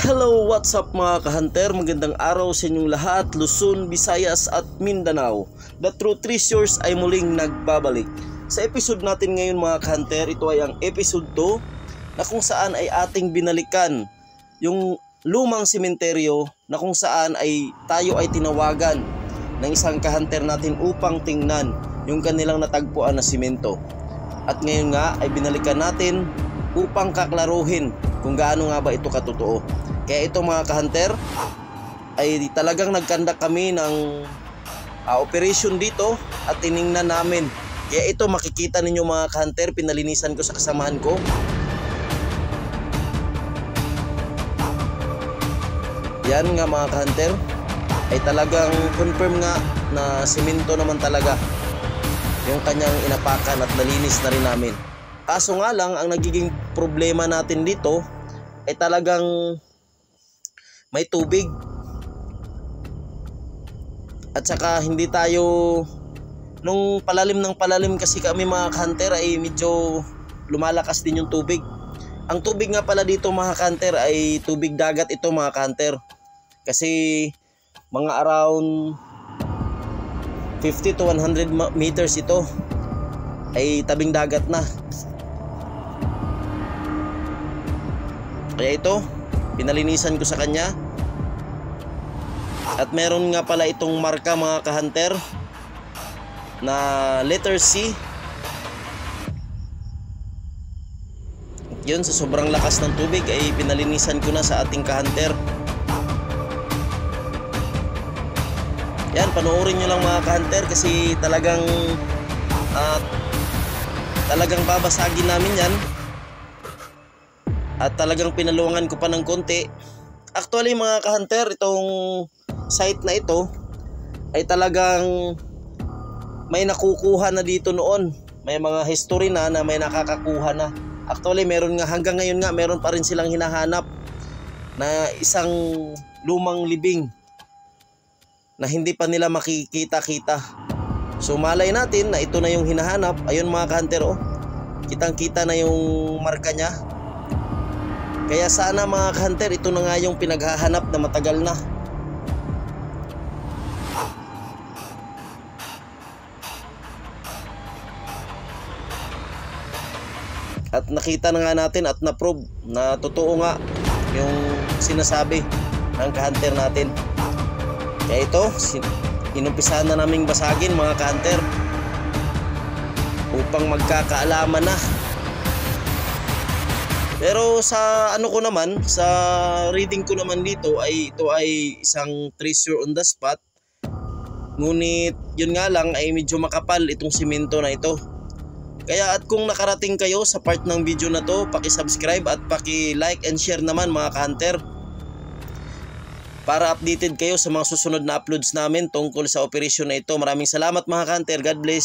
Hello, what's up mga ka-hunter? Magandang araw sa inyong lahat, Luzon, Visayas at Mindanao. The True Treasures ay muling nagbabalik. Sa episode natin ngayon mga ka-hunter, ito ay ang episode 2 na kung saan ay ating binalikan yung lumang sementeryo na kung saan ay tayo ay tinawagan ng isang ka-hunter natin upang tingnan yung kanilang natagpuan na simento. At ngayon nga ay binalikan natin upang kaklaruhin kung gaano nga ba ito katotoo. Kaya ito mga ka-hunter ay talagang nagkandak kami ng operation dito at tiningnan namin. Kaya ito makikita ninyo mga ka-hunter, pinalinisan ko sa kasamahan ko. Yan nga mga ka-hunter ay talagang confirm nga na simento naman talaga yung kanyang inapakan at nalinis na rin namin. Kaso nga lang ang nagiging problema natin dito ay talagang may tubig at saka hindi tayo nung palalim ng palalim kasi kami mga ka-hunter ay medyo lumalakas din yung tubig. Ang tubig nga pala dito mga ka-hunter ay tubig dagat ito mga ka-hunter, kasi mga around 50 to 100 meters ito ay tabing dagat na. Kaya ito pinalinisan ko sa kanya. At meron nga pala itong marka mga ka-hunter na letter C. Yun, sa sobrang lakas ng tubig ay pinalinisan ko na sa ating ka-hunter. Yan, panoorin nyo lang mga ka-hunter kasi talagang babasagin namin yan. At talagang pinalungan ko pa ng konti. Actually mga ka-hunter, itong site na ito ay talagang may nakukuha na dito noon. May mga history na may nakakakuha na. Actually meron nga hanggang ngayon nga meron pa rin silang hinahanap na isang lumang libing na hindi pa nila makikita-kita. So malay natin na ito na yung hinahanap. Ayun mga ka-hunter, oh, kitang-kita na yung marka niya. Kaya sana mga ka-hunter, ito na nga yung pinaghahanap na matagal na. At nakita na nga natin at na-prove na totoo nga yung sinasabi ng ka-hunter natin. Kaya ito, inumpisahan na naming basagin mga ka-hunter upang magkakaalaman na. Pero sa ano ko naman, sa reading ko naman dito ay ito ay isang treasure on the spot. Ngunit yun nga lang ay medyo makapal itong simento na ito. Kaya at kung nakarating kayo sa part ng video na to, paki-subscribe at paki-like and share naman mga ka-hunter para updated kayo sa mga susunod na uploads namin tungkol sa operasyon na ito. Maraming salamat mga ka-hunter. God bless.